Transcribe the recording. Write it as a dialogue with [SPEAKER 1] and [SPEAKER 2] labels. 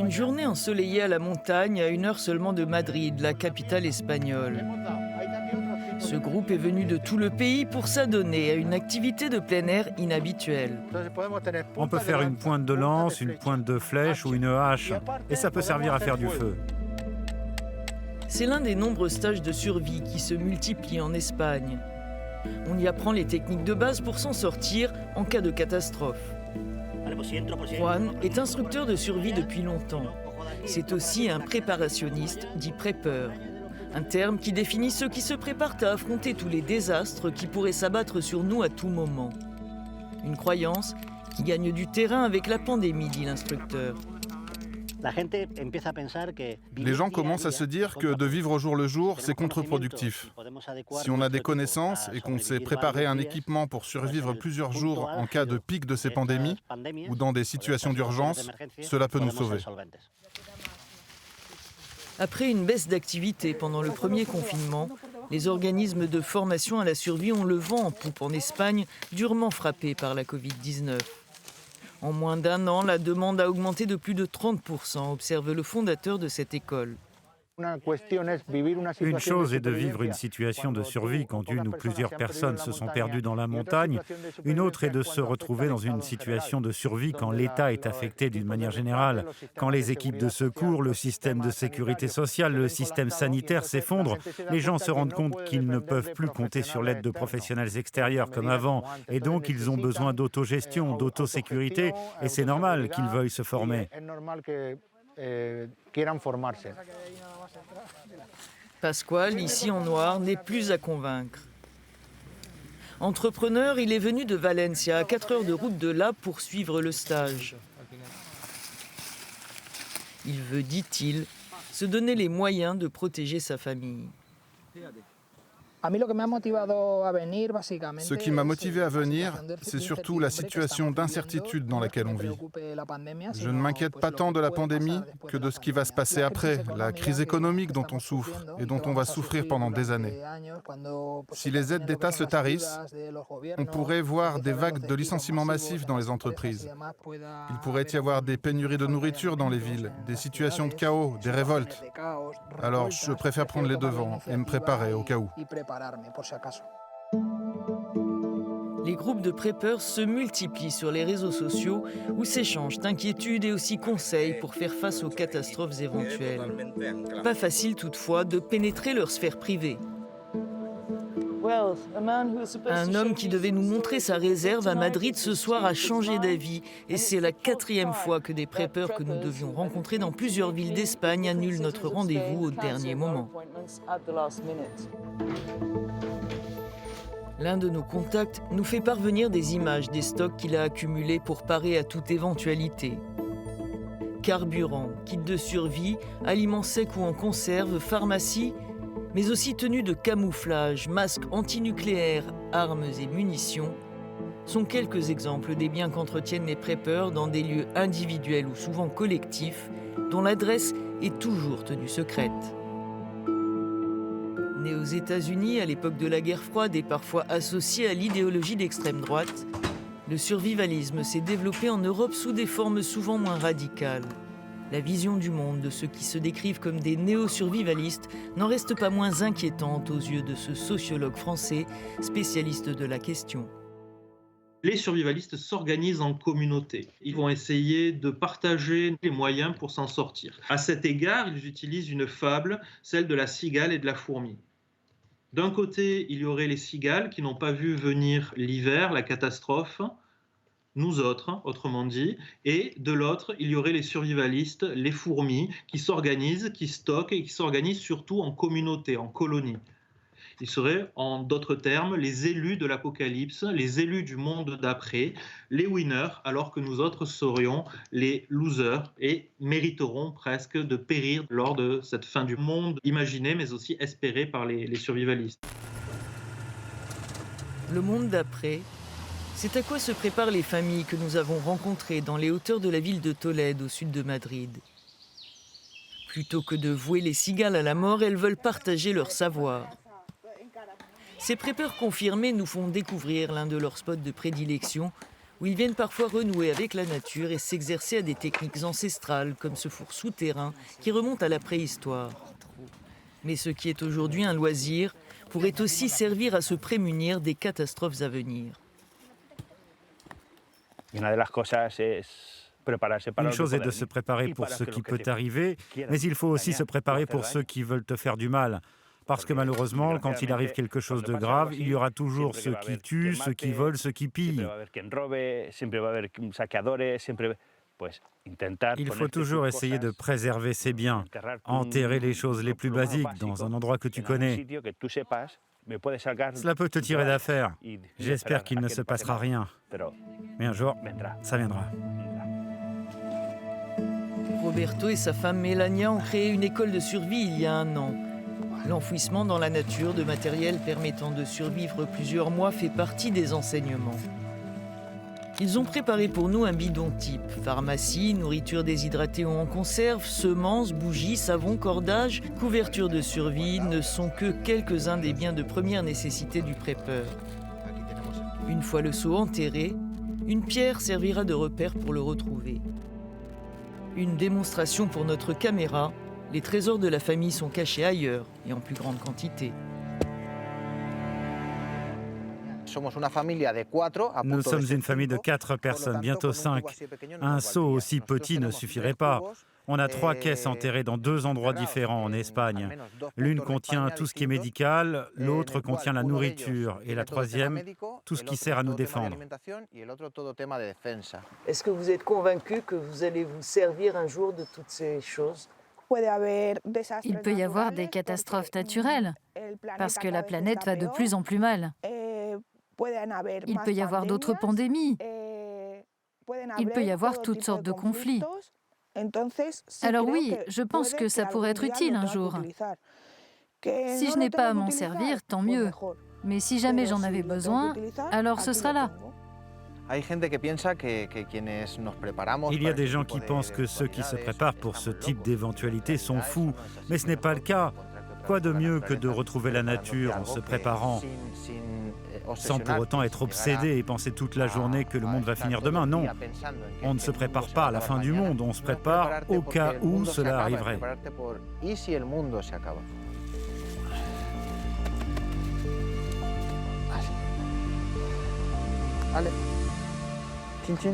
[SPEAKER 1] Une journée ensoleillée à la montagne, à 1 heure seulement de Madrid, la capitale espagnole. Ce groupe est venu de tout le pays pour s'adonner à une activité de plein air inhabituelle.
[SPEAKER 2] On peut faire une pointe de lance, une pointe de flèche ou une hache, et ça peut servir à faire du feu.
[SPEAKER 1] C'est l'un des nombreux stages de survie qui se multiplient en Espagne. On y apprend les techniques de base pour s'en sortir en cas de catastrophe. Juan est instructeur de survie depuis longtemps. C'est aussi un préparationniste, dit prepper. Un terme qui définit ceux qui se préparent à affronter tous les désastres qui pourraient s'abattre sur nous à tout moment. Une croyance qui gagne du terrain avec la pandémie, dit l'instructeur.
[SPEAKER 3] Les gens commencent à se dire que de vivre au jour le jour, c'est contre-productif. Si on a des connaissances et qu'on sait préparer un équipement pour survivre plusieurs jours en cas de pic de ces pandémies ou dans des situations d'urgence, cela peut nous sauver.
[SPEAKER 1] Après une baisse d'activité pendant le premier confinement, les organismes de formation à la survie ont le vent en poupe en Espagne, durement frappée par la Covid-19. En moins d'1 an, la demande a augmenté de plus de 30%, observe le fondateur de cette école.
[SPEAKER 2] Une chose est de vivre une situation de survie quand une ou plusieurs personnes se sont perdues dans la montagne. Une autre est de se retrouver dans une situation de survie quand l'État est affecté d'une manière générale, quand les équipes de secours, le système de sécurité sociale, le système sanitaire s'effondrent. Les gens se rendent compte qu'ils ne peuvent plus compter sur l'aide de professionnels extérieurs comme avant, et donc ils ont besoin d'autogestion, d'autosécurité, et c'est normal qu'ils veuillent se former.
[SPEAKER 1] Pasquale, ici en noir, n'est plus à convaincre. Entrepreneur, il est venu de Valencia, à 4 heures de route de là, pour suivre le stage. Il veut, dit-il, se donner les moyens de protéger sa famille.
[SPEAKER 3] Ce qui m'a motivé à venir, c'est surtout la situation d'incertitude dans laquelle on vit. Je ne m'inquiète pas tant de la pandémie que de ce qui va se passer après, la crise économique dont on souffre et dont on va souffrir pendant des années. Si les aides d'État se tarissent, on pourrait voir des vagues de licenciements massifs dans les entreprises. Il pourrait y avoir des pénuries de nourriture dans les villes, des situations de chaos, des révoltes. Alors je préfère prendre les devants et me préparer au cas où.
[SPEAKER 1] Les groupes de preppers se multiplient sur les réseaux sociaux où s'échangent inquiétudes et aussi conseils pour faire face aux catastrophes éventuelles. Pas facile toutefois de pénétrer leur sphère privée. Un homme qui devait nous montrer sa réserve à Madrid ce soir a changé d'avis et c'est la 4e fois que des preppers que nous devions rencontrer dans plusieurs villes d'Espagne annulent notre rendez-vous au dernier moment. L'un de nos contacts nous fait parvenir des images des stocks qu'il a accumulés pour parer à toute éventualité. Carburant, kit de survie, aliments secs ou en conserve, pharmacie, mais aussi tenues de camouflage, masques antinucléaires, armes et munitions, sont quelques exemples des biens qu'entretiennent les preppers dans des lieux individuels ou souvent collectifs, dont l'adresse est toujours tenue secrète. Né aux États-Unis à l'époque de la guerre froide et parfois associé à l'idéologie d'extrême droite, le survivalisme s'est développé en Europe sous des formes souvent moins radicales. La vision du monde de ceux qui se décrivent comme des néo-survivalistes n'en reste pas moins inquiétante aux yeux de ce sociologue français, spécialiste de la question.
[SPEAKER 4] Les survivalistes s'organisent en communauté. Ils vont essayer de partager les moyens pour s'en sortir. À cet égard, ils utilisent une fable, celle de la cigale et de la fourmi. D'un côté, il y aurait les cigales qui n'ont pas vu venir l'hiver, la catastrophe, nous autres, autrement dit, et de l'autre, il y aurait les survivalistes, les fourmis, qui s'organisent, qui stockent et qui s'organisent surtout en communauté, en colonie. Ils seraient, en d'autres termes, les élus de l'apocalypse, les élus du monde d'après, les winners, alors que nous autres serions les losers et mériterons presque de périr lors de cette fin du monde imaginée, mais aussi espérée par les survivalistes.
[SPEAKER 1] Le monde d'après, c'est à quoi se préparent les familles que nous avons rencontrées dans les hauteurs de la ville de Tolède, au sud de Madrid. Plutôt que de vouer les cigales à la mort, elles veulent partager leur savoir. Ces preppers confirmés nous font découvrir l'un de leurs spots de prédilection, où ils viennent parfois renouer avec la nature et s'exercer à des techniques ancestrales, comme ce four souterrain qui remonte à la préhistoire. Mais ce qui est aujourd'hui un loisir pourrait aussi servir à se prémunir des catastrophes à venir.
[SPEAKER 2] Une chose est de se préparer pour ce qui peut arriver, mais il faut aussi se préparer pour ceux qui veulent te faire du mal. Parce que malheureusement, quand il arrive quelque chose de grave, il y aura toujours ceux qui tuent, ceux qui volent, ceux qui pillent. Il faut toujours essayer de préserver ses biens, enterrer les choses les plus basiques dans un endroit que tu connais. Cela peut te tirer d'affaire. J'espère qu'il ne se passera rien. Mais un jour, ça viendra.
[SPEAKER 1] Roberto et sa femme Melania ont créé une école de survie il y a 1 an. L'enfouissement dans la nature de matériel permettant de survivre plusieurs mois fait partie des enseignements. Ils ont préparé pour nous un bidon type. Pharmacie, nourriture déshydratée ou en conserve, semences, bougies, savon, cordage, couverture de survie ne sont que quelques-uns des biens de première nécessité du prépeur. Une fois le seau enterré, une pierre servira de repère pour le retrouver. Une démonstration pour notre caméra, les trésors de la famille sont cachés ailleurs et en plus grande quantité.
[SPEAKER 2] Nous sommes une famille de 4 personnes, bientôt 5. Un seau aussi petit ne suffirait pas. On a 3 caisses enterrées dans 2 endroits différents en Espagne. L'une contient tout ce qui est médical, l'autre contient la nourriture et la troisième, tout ce qui sert à nous défendre.
[SPEAKER 1] Est-ce que vous êtes convaincu que vous allez vous servir un jour de toutes ces choses ?
[SPEAKER 5] Il peut y avoir des catastrophes naturelles, parce que la planète va de plus en plus mal. Il peut y avoir d'autres pandémies. Il peut y avoir toutes sortes de conflits. Alors oui, je pense que ça pourrait être utile un jour. Si je n'ai pas à m'en servir, tant mieux. Mais si jamais j'en avais besoin, alors ce sera là.
[SPEAKER 2] Il y a des gens qui pensent que ceux qui se préparent pour ce type d'éventualité sont fous, mais ce n'est pas le cas. Quoi de mieux que de retrouver la nature en se préparant, sans pour autant être obsédé et penser toute la journée que le monde va finir demain? Non, on ne se prépare pas à la fin du monde, on se prépare au cas où cela arriverait.
[SPEAKER 6] Allez. Chin chin.